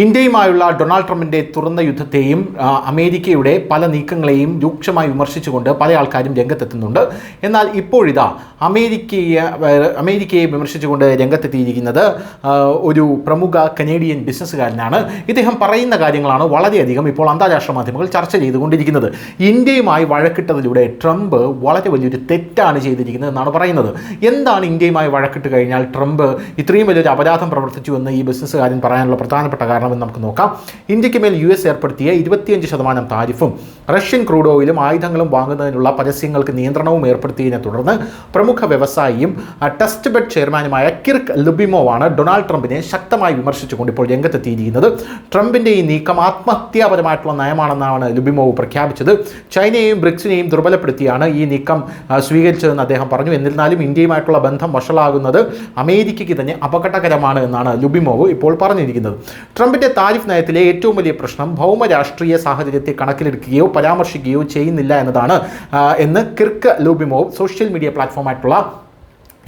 ഇന്ത്യയുമായുള്ള ഡൊണാൾഡ് ട്രംപിൻ്റെ തുറന്ന യുദ്ധത്തെയും അമേരിക്കയുടെ പല നീക്കങ്ങളെയും രൂക്ഷമായി വിമർശിച്ചുകൊണ്ട് പല ആൾക്കാരും രംഗത്തെത്തുന്നുണ്ട്. എന്നാൽ ഇപ്പോഴിതാ അമേരിക്കയെ വിമർശിച്ചുകൊണ്ട് രംഗത്തെത്തിയിരിക്കുന്നത് ഒരു പ്രമുഖ കനേഡിയൻ ബിസിനസ്സുകാരനാണ്. ഇദ്ദേഹം പറയുന്ന കാര്യങ്ങളാണ് വളരെയധികം ഇപ്പോൾ അന്താരാഷ്ട്ര മാധ്യമങ്ങൾ ചർച്ച ചെയ്തുകൊണ്ടിരിക്കുന്നത്. ഇന്ത്യയുമായി വഴക്കിട്ടതിലൂടെ ട്രംപ് വളരെ വലിയൊരു തെറ്റാണ് ചെയ്തിരിക്കുന്നത് എന്നാണ് പറയുന്നത്. എന്താണ് ഇന്ത്യയുമായി വഴക്കിട്ട് കഴിഞ്ഞാൽ ട്രംപ് ഇത്രയും വലിയൊരു അപരാധം പ്രവർത്തിച്ചു എന്ന് ഈ ബിസിനസ്സുകാരൻ പറയാനുള്ള പ്രധാനപ്പെട്ട കാരണമെന്ന് നമുക്ക് നോക്കാം. ഇന്ത്യക്ക് മേൽ US ഏർപ്പെടുത്തിയ 25% താരിഫും റഷ്യൻ ക്രൂഡ് ഓയിലും ആയുധങ്ങളും വാങ്ങുന്നതിനുള്ള പരസ്യങ്ങൾക്ക് നിയന്ത്രണവും ഏർപ്പെടുത്തിയതിനെ തുടർന്ന് പ്രമുഖ വ്യവസായിയും ടെസ്റ്റ് ബെഡ് ചെയർമാനുമായ കിർക്ക് ലുബിമോവാണ് ഡൊണാൾഡ് ട്രംപിനെ ശക്തമായി വിമർശിച്ചുകൊണ്ട് ഇപ്പോൾ രംഗത്തെത്തിയിരിക്കുന്നത്. ട്രംപിൻ്റെ ഈ നീക്കം ആത്മഹത്യാപരമായിട്ടുള്ള നയമാണെന്നാണ് ലുബിമോവ് പ്രഖ്യാപിച്ചത്. ചൈനയെയും ബ്രിക്സിനെയും ദുർബലപ്പെടുത്തിയാണ് ഈ നീക്കം സ്വീകരിച്ചതെന്ന് അദ്ദേഹം പറഞ്ഞു. എന്നിരുന്നാലും ഇന്ത്യയുമായിട്ടുള്ള ബന്ധം വഷളാകുന്നത് അമേരിക്കയ്ക്ക് തന്നെ അപകടകരമാണ് എന്നാണ് ലുബിമോവ് ഇപ്പോൾ പറഞ്ഞിരിക്കുന്നത്. ട്രംപിൻ്റെ താരിഫ് നയത്തിലെ ഏറ്റവും വലിയ പ്രശ്നം ഭൗമരാഷ്ട്രീയ സാഹചര്യത്തെ കണക്കിലെടുക്കുകയോ പരാമർശിക്കുകയോ ചെയ്യുന്നില്ല എന്നതാണ് എന്ന് കിർക്ക് ലുബിമോവ് സോഷ്യൽ മീഡിയ പ്ലാറ്റ്ഫോമായിട്ടുള്ള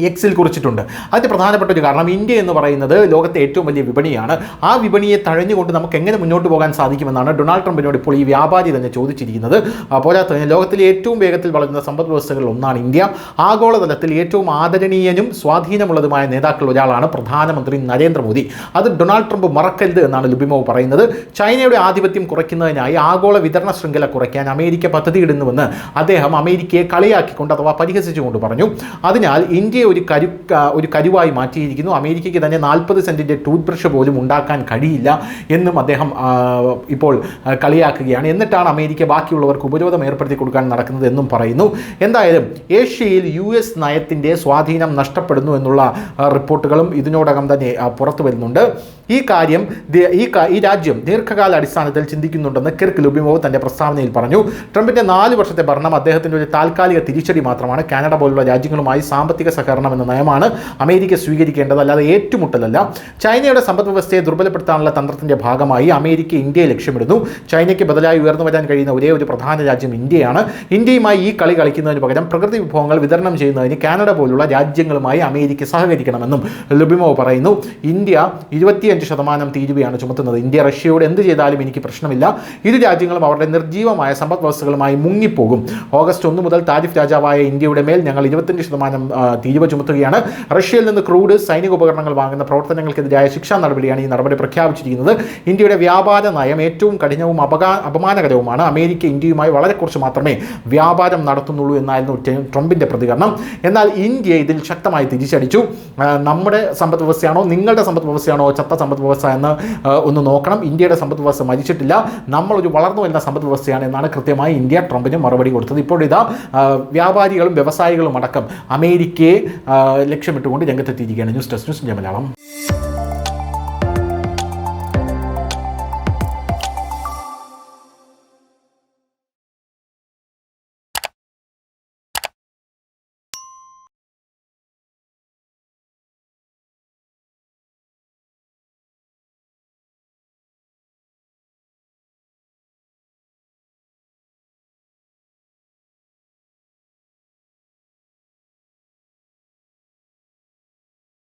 എക്സിൽ കുറിച്ചിട്ടുണ്ട്. അതിൻ്റെ പ്രധാനപ്പെട്ട ഒരു കാരണം ഇന്ത്യ എന്ന് പറയുന്നത് ലോകത്തെ ഏറ്റവും വലിയ വിപണിയാണ്. ആ വിപണിയെ തഴഞ്ഞുകൊണ്ട് നമുക്ക് എങ്ങനെ മുന്നോട്ട് പോകാൻ സാധിക്കുമെന്നാണ് ഡൊണാൾഡ് ട്രംപിനോട് ഇപ്പോൾ ഈ വ്യാപാരി തന്നെ ചോദിച്ചിരിക്കുന്നത്. പോരാത്തതിന് ലോകത്തിലെ ഏറ്റവും വേഗത്തിൽ വളരുന്ന സമ്പദ് വ്യവസ്ഥകളിൽ ഒന്നാണ് ഇന്ത്യ. ആഗോളതലത്തിൽ ഏറ്റവും ആദരണീയനും സ്വാധീനമുള്ളതുമായ നേതാക്കളിൽ ഒരാളാണ് പ്രധാനമന്ത്രി നരേന്ദ്രമോദി. അത് ഡൊണാൾഡ് ട്രംപ് മറക്കരുത് എന്നാണ് ലുബിമോവ് പറയുന്നത്. ചൈനയുടെ ആധിപത്യം കുറയ്ക്കുന്നതിനായി ആഗോള വിതരണ ശൃംഖല കുറയ്ക്കാൻ അമേരിക്ക പദ്ധതിയിടുന്നുവെന്ന് അദ്ദേഹം അമേരിക്കയെ കളിയാക്കിക്കൊണ്ട് അഥവാ പരിഹസിച്ചുകൊണ്ട് പറഞ്ഞു. അതിനാൽ ഇന്ത്യയെ ഒരു കരുവായി മാറ്റിയിരിക്കുന്നു. അമേരിക്കയ്ക്ക് തന്നെ 40 സെൻറ്റിൻ്റെ ടൂത്ത് ബ്രഷ് പോലും ഉണ്ടാക്കാൻ കഴിയില്ല എന്നും അദ്ദേഹം ഇപ്പോൾ കളിയാക്കുകയാണ്. എന്നിട്ടാണ് അമേരിക്ക ബാക്കിയുള്ളവർക്ക് ഉപരോധം ഏർപ്പെടുത്തി കൊടുക്കാൻ നടക്കുന്നത് എന്നും പറയുന്നു. എന്തായാലും ഏഷ്യയിൽ US നയത്തിൻ്റെ സ്വാധീനം നഷ്ടപ്പെടുന്നു എന്നുള്ള റിപ്പോർട്ടുകളും ഇതിനോടകം തന്നെ പുറത്തു വരുന്നുണ്ട്. ഈ രാജ്യം ദീർഘകാല അടിസ്ഥാനത്തിൽ ചിന്തിക്കുന്നുണ്ടെന്ന് കിർക്ക് ലുബിമോവ് തൻ്റെ പ്രസ്താവനയിൽ പറഞ്ഞു. ട്രംപിൻ്റെ 4 വർഷത്തെ ഭരണം അദ്ദേഹത്തിൻ്റെ ഒരു താൽക്കാലിക തിരിച്ചടി മാത്രമാണ്. കാനഡ പോലുള്ള രാജ്യങ്ങളുമായി സാമ്പത്തിക സഹകരണം എന്ന നയമാണ് അമേരിക്ക സ്വീകരിക്കേണ്ടത്, അല്ലാതെ ഏറ്റുമുട്ടലല്ല. ചൈനയുടെ സമ്പദ് വ്യവസ്ഥയെ ദുർബലപ്പെടുത്താനുള്ള തന്ത്രത്തിൻ്റെ ഭാഗമായി അമേരിക്ക ഇന്ത്യയെ ലക്ഷ്യമിടുന്നു. ചൈനയ്ക്ക് ബദലായി ഉയർന്നു വരാൻ കഴിയുന്ന ഒരേ ഒരു പ്രധാന രാജ്യം ഇന്ത്യയാണ്. ഇന്ത്യയുമായി ഈ കളി കളിക്കുന്നതിന് പകരം പ്രകൃതി വിഭവങ്ങൾ വിതരണം ചെയ്യുന്നതിന് കാനഡ പോലുള്ള രാജ്യങ്ങളുമായി അമേരിക്ക സഹകരിക്കണമെന്നും ലുബിമോവ് പറയുന്നു. ഇന്ത്യ 25% തീരുവയാണ് ചുമത്തുന്നത്. ഇന്ത്യ റഷ്യയോട് എന്ത് ചെയ്താലും എനിക്ക് പ്രശ്നമില്ല. ഇരു രാജ്യങ്ങളും അവരുടെ നിർജ്ജീവമായ സമ്പദ് വ്യവസ്ഥകളുമായി മുങ്ങിപ്പോകും. ഓഗസ്റ്റ് 1 മുതൽ താരിഫ് രാജാവായ ഇന്ത്യയുടെ മേൽ ഞങ്ങൾ 25% തീരുവ ചുമത്തുകയാണ്. റഷ്യയിൽ നിന്ന് ക്രൂഡ് സൈനിക ഉപകരണങ്ങൾ വാങ്ങുന്ന പ്രവർത്തനങ്ങൾക്കെതിരായ ശിക്ഷാ നടപടിയാണ് ഈ നടപടി പ്രഖ്യാപിച്ചിരിക്കുന്നത്. ഇന്ത്യയുടെ വ്യാപാര നയം ഏറ്റവും കഠിനവും അപമാനകരവുമാണ്. അമേരിക്ക ഇന്ത്യയുമായി വളരെ കുറച്ച് മാത്രമേ വ്യാപാരം നടത്തുന്നുള്ളൂ എന്നായിരുന്നു ട്രംപിൻ്റെ പ്രതികരണം. എന്നാൽ ഇന്ത്യ ഇതിൽ ശക്തമായി തിരിച്ചടിച്ചു. നമ്മുടെ സമ്പദ് വ്യവസ്ഥയാണോ നിങ്ങളുടെ സമ്പദ് വ്യവസ്ഥയാണോ ചത്ത സമ്പദ് വ്യവസ്ഥ എന്ന് ഒന്ന് നോക്കണം. ഇന്ത്യയുടെ സമ്പദ് വ്യവസ്ഥ മരിച്ചിട്ടില്ല, നമ്മളൊരു വളർന്നു വരുന്ന സമ്പദ് വ്യവസ്ഥയാണ് എന്നാണ് കൃത്യമായി ഇന്ത്യ ട്രംപിന് മറുപടി കൊടുത്തത്. ഇപ്പോഴിതാ വ്യാപാരികളും വ്യവസായികളും അടക്കം അമേരിക്കയെ ലക്ഷ്യമിട്ടുകൊണ്ട് രംഗത്തെത്തിയിരിക്കുകയാണ്. News desk news India Malayalam.